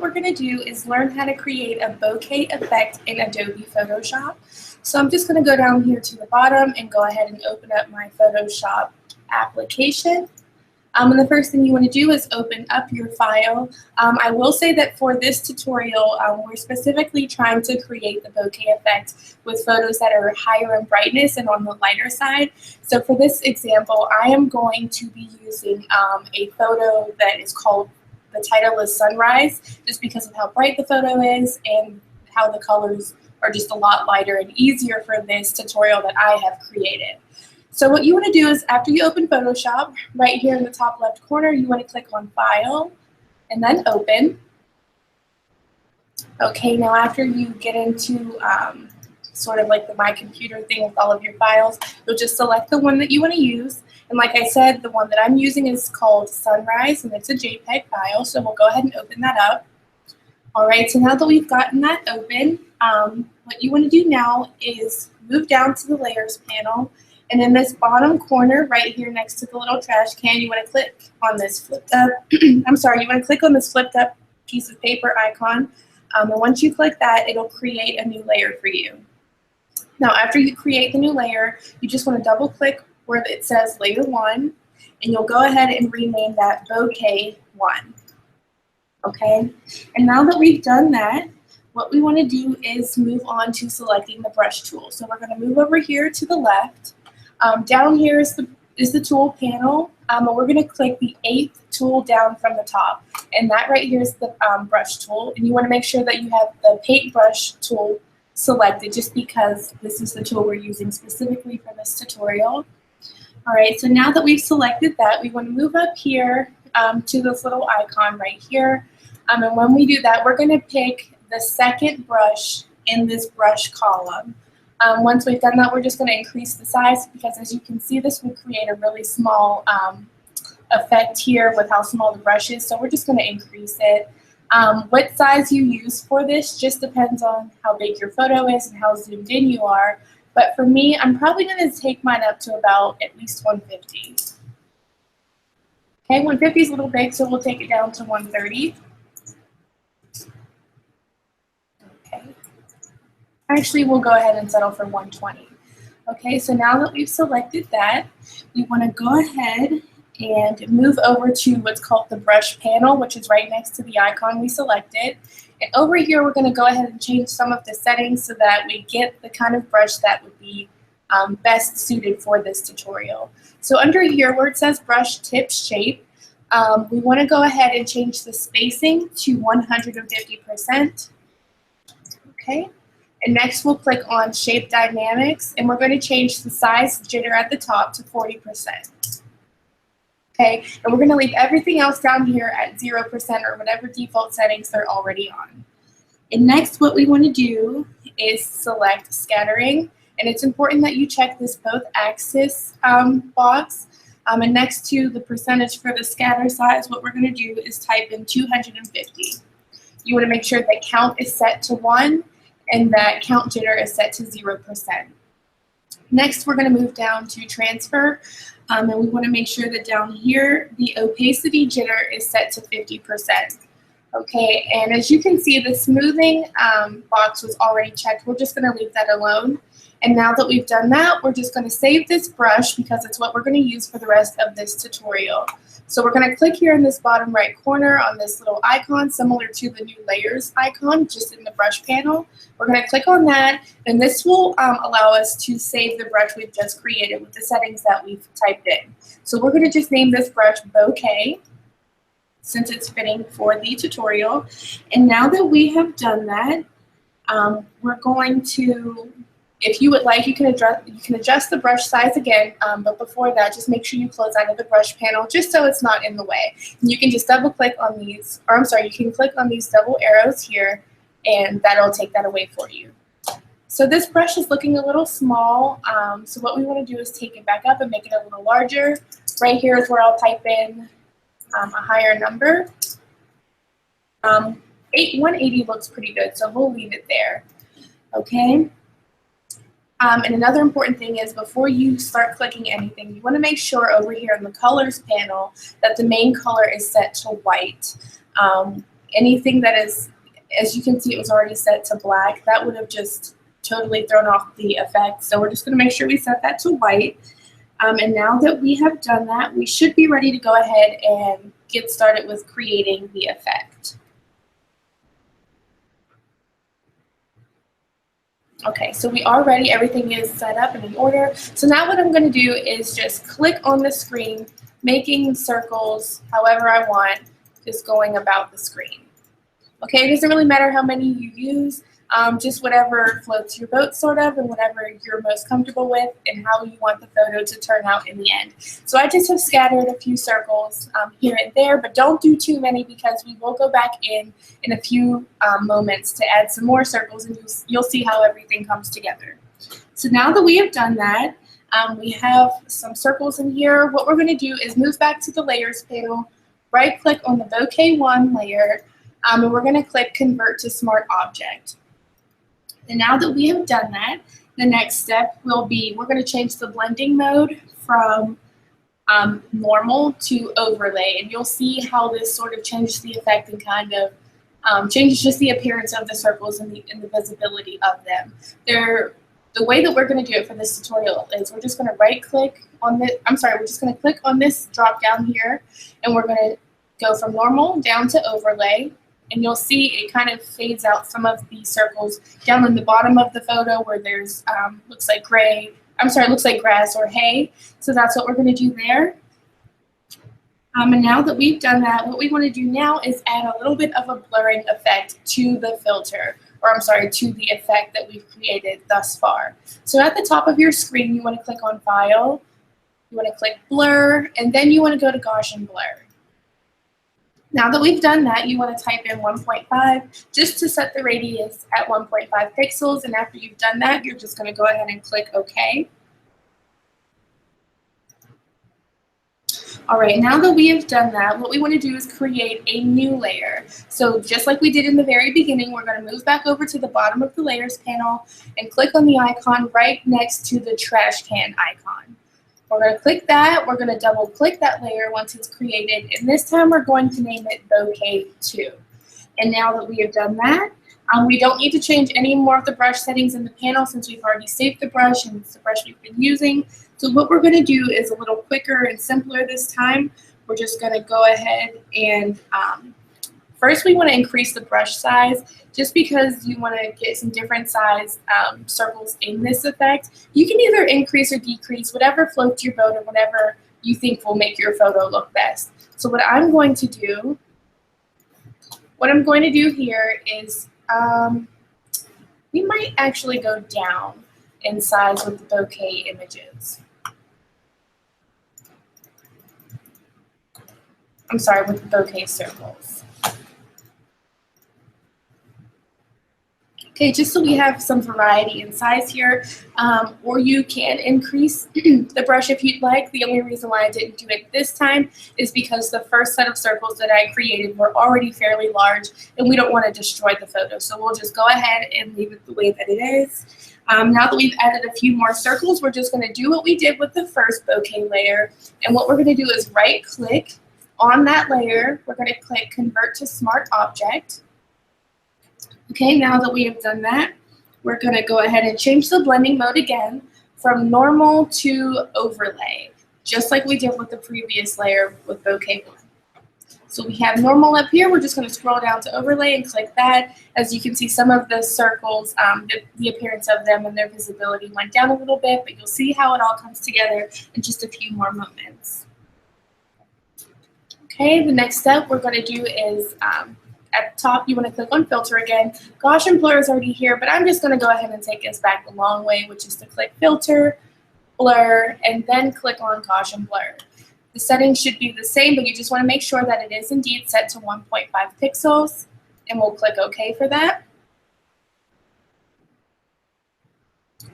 what we're going to do is learn how to create a bokeh effect in Adobe Photoshop. So I'm just going to go down here to the bottom and go ahead and open up my Photoshop application. And the first thing you want to do is open up your file. I will say that for this tutorial, we're specifically trying to create the bokeh effect with photos that are higher in brightness and on the lighter side. So for this example, I am going to be using a photo that is called, the title is Sunrise, just because of how bright the photo is and how the colors are just a lot lighter and easier for this tutorial that I have created. So what you want to do is, after you open Photoshop, right here in the top left corner, you want to click on File and then Open. Okay, now after you get into sort of like the My Computer thing with all of your files, you'll just select the one that you want to use. And like I said, the one that I'm using is called Sunrise, and it's a JPEG file, so we'll go ahead and open that up. All right, so now that we've gotten that open, what you want to do now is move down to the Layers panel. And in this bottom corner, right here next to the little trash can, you want to click on this flipped up, you want to click on this flipped up piece of paper icon. And once you click that, it'll create a new layer for you. Now, after you create the new layer, you just want to double click where it says Layer 1, and you'll go ahead and rename that Bokeh 1. Okay, and now that we've done that, what we want to do is move on to selecting the brush tool. So we're going to move over here to the left. Down here is the tool panel, and we're going to click the 8th tool down from the top, and that right here is the brush tool. And you want to make sure that you have the paintbrush tool selected, just because this is the tool we're using specifically for this tutorial. All right, so now that we've selected that, we want to move up here to this little icon right here, and when we do that, we're going to pick the second brush in this brush column. Once we've done that, we're just going to increase the size, because as you can see, this will create a really small effect here with how small the brush is, so we're just going to increase it. What size you use for this just depends on how big your photo is and how zoomed in you are, but for me, I'm probably going to take mine up to about at least 150. Okay, 150 is a little big, so we'll take it down to 130. Actually, we'll go ahead and settle for 120. Okay, so now that we've selected that, we want to go ahead and move over to what's called the brush panel, which is right next to the icon we selected. And over here, we're going to go ahead and change some of the settings so that we get the kind of brush that would be best suited for this tutorial. So under here, where it says brush tip shape, we want to go ahead and change the spacing to 150%. Okay. And next we'll click on Shape Dynamics, and we're going to change the size jitter at the top to 40%. Okay, and we're going to leave everything else down here at 0% or whatever default settings they're already on. And next what we want to do is select Scattering, and it's important that you check this both axis box. And next to the percentage for the scatter size, what we're going to do is type in 250. You want to make sure that count is set to 1, and that count jitter is set to 0%. Next, we're going to move down to transfer, and we want to make sure that down here, the opacity jitter is set to 50%. Okay, and as you can see, the smoothing box was already checked. We're just going to leave that alone. And now that we've done that, we're just going to save this brush, because it's what we're going to use for the rest of this tutorial. So we're going to click here in this bottom right corner on this little icon, similar to the new layers icon, just in the brush panel. We're going to click on that, and this will allow us to save the brush we've just created with the settings that we've typed in. So we're going to just name this brush Bokeh, since it's fitting for the tutorial. And now that we have done that, we're going to, if you would like, you can adjust the brush size again, but before that, just make sure you close out of the brush panel just so it's not in the way. And you can just double click on these, or I'm sorry, you can click on these double arrows here, and that'll take that away for you. So this brush is looking a little small, so what we want to do is take it back up and make it a little larger. Right here is where I'll type in a higher number. 180 looks pretty good, so we'll leave it there. Okay. And another important thing is, before you start clicking anything, you want to make sure over here in the colors panel that the main color is set to white. Anything that is, as you can see, it was already set to black. That would have just totally thrown off the effect. So we're just going to make sure we set that to white. And now that we have done that, we should be ready to go ahead and get started with creating the effect. Okay, so we are ready. Everything is set up and in order. So now what I'm going to do is just click on the screen, making circles however I want, just going about the screen. Okay, it doesn't really matter how many you use, just whatever floats your boat sort of, and whatever you're most comfortable with and how you want the photo to turn out in the end. So I just have scattered a few circles here and there, but don't do too many because we will go back in a few moments to add some more circles, and you'll see how everything comes together. So now that we have done that, we have some circles in here. What we're going to do is move back to the layers panel, right click on the Bokeh 1 layer, and we're going to click Convert to Smart Object. And now that we have done that, the next step will be we're going to change the blending mode from normal to overlay. And you'll see how this sort of changes the effect and kind of changes just the appearance of the circles and the visibility of them. The way that we're going to do it for this tutorial is we're just going to right click on this, we're just going to click on this drop down here, and we're going to go from normal down to overlay. And you'll see it kind of fades out some of the circles down in the bottom of the photo where there's looks like grass or hay. So that's what we're going to do there. And now that we've done that, what we want to do now is add a little bit of a blurring effect to the filter, or to the effect that we've created thus far. So at the top of your screen, you want to click on File, you want to click Blur, and then you want to go to Gaussian Blur. Now that we've done that, you want to type in 1.5 just to set the radius at 1.5 pixels, and after you've done that, you're just going to go ahead and click OK. All right, now that we have done that, what we want to do is create a new layer. So just like we did in the very beginning, we're going to move back over to the bottom of the Layers panel and click on the icon right next to the trash can icon. We're going to click that. We're going to double click that layer once it's created, and this time we're going to name it Bokeh 2. And now that we have done that, we don't need to change any more of the brush settings in the panel since we've already saved the brush and it's the brush we've been using. So what we're going to do is a little quicker and simpler this time. We're just going to go ahead and first we want to increase the brush size just because you want to get some different size circles in this effect. You can either increase or decrease, whatever floats your boat or whatever you think will make your photo look best. So what I'm going to do here is we might actually go down in size with the bokeh images. With the bokeh circles. Okay, just so we have some variety in size here, or you can increase the brush if you'd like. The only reason why I didn't do it this time is because the first set of circles that I created were already fairly large and we don't want to destroy the photo. So we'll just go ahead and leave it the way that it is. Now that we've added a few more circles, we're just going to do what we did with the first bokeh layer. And what we're going to do is right click on that layer. We're going to click Convert to Smart Object. Okay, now that we have done that, we're going to go ahead and change the blending mode again from normal to overlay, just like we did with the previous layer with Bokeh 1. So we have normal up here. We're just going to scroll down to overlay and click that. As you can see, some of the circles, the appearance of them and their visibility went down a little bit, but you'll see how it all comes together in just a few more moments. Okay, the next step we're going to do is at the top, you want to click on Filter again. Gaussian Blur is already here, but I'm just going to go ahead and take us back the long way, which is to click Filter, Blur, and then click on Gaussian Blur. The settings should be the same, but you just want to make sure that it is indeed set to 1.5 pixels, and we'll click OK for that.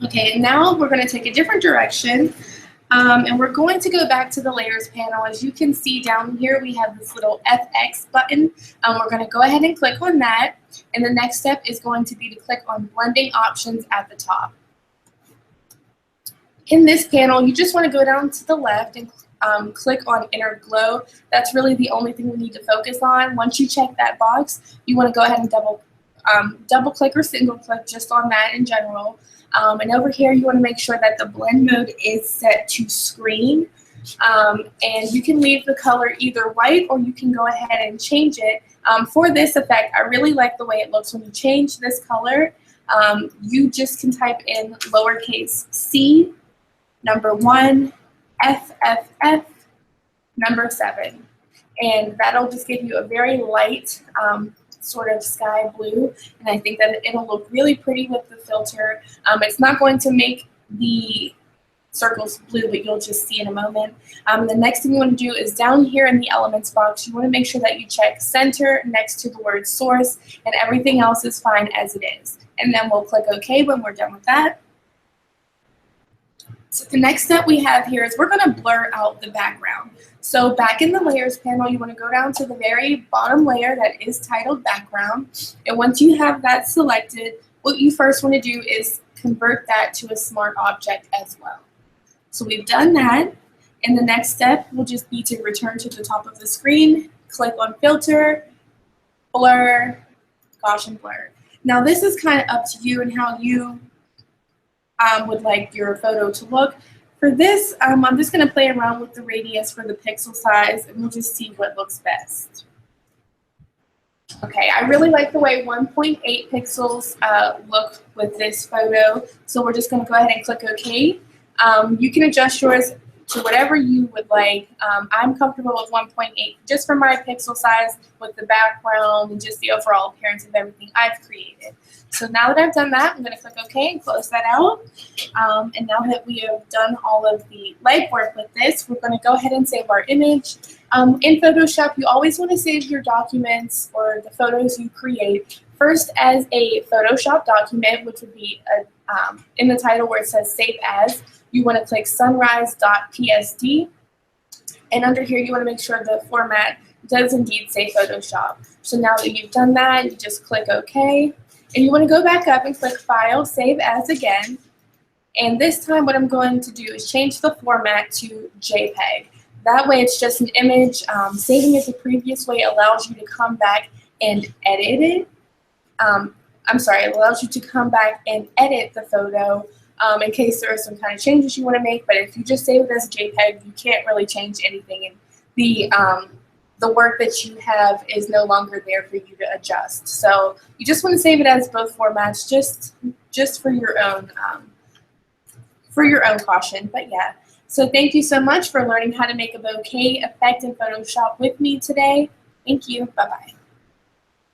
Okay, and now we're going to take a different direction. And we're going to go back to the Layers panel. As you can see down here, we have this little FX button. We're going to go ahead and click on that. And the next step is going to be to click on Blending Options at the top. In this panel, you just want to go down to the left and click on Inner Glow. That's really the only thing we need to focus on. Once you check that box, you want to go ahead and double click or single click just on that in general. And over here, you want to make sure that the blend mode is set to screen. And you can leave the color either white, or you can go ahead and change it. For this effect, I really like the way it looks when you change this color. You just can type in lowercase c, number 1, FFF, number 7. And that'll just give you a very light sort of sky blue. And I think that it'll look really pretty with the filter. It's not going to make the circles blue, but you'll just see in a moment. The next thing you want to do is down here in the elements box, you want to make sure that you check center next to the word source, and everything else is fine as it is. And then we'll click OK when we're done with that. So the next step we have here is we're going to blur out the background. So back in the layers panel, you want to go down to the very bottom layer that is titled background. And once you have that selected, what you first want to do is convert that to a smart object as well. So we've done that, and the next step will just be to return to the top of the screen, click on Filter, Blur, Gaussian Blur. Now this is kind of up to you and how you would like your photo to look. For this, I'm just going to play around with the radius for the pixel size, and we'll just see what looks best. Okay, I really like the way 1.8 pixels look with this photo, so we're just going to go ahead and click OK. You can adjust yours to whatever you would like. I'm comfortable with 1.8 just for my pixel size with the background and just the overall appearance of everything I've created. So now that I've done that, I'm going to click OK and close that out. And now that we have done all of the legwork with this, we're going to go ahead and save our image. In Photoshop, you always want to save your documents or the photos you create first as a Photoshop document, which would be in the title where it says Save As. You want to click sunrise.psd, and under here you want to make sure the format does indeed say Photoshop. So now that you've done that, you just click OK, and you want to go back up and click File, Save As again, and this time what I'm going to do is change the format to JPEG. That way it's just an image. Saving it the previous way allows you to come back and edit it. It allows you to come back and edit the photo in case there are some kind of changes you want to make, but if you just save it as a JPEG, you can't really change anything, and the work that you have is no longer there for you to adjust. So you just want to save it as both formats, just for your own caution. But yeah, so thank you so much for learning how to make a bokeh effect in Photoshop with me today. Thank you. Bye bye.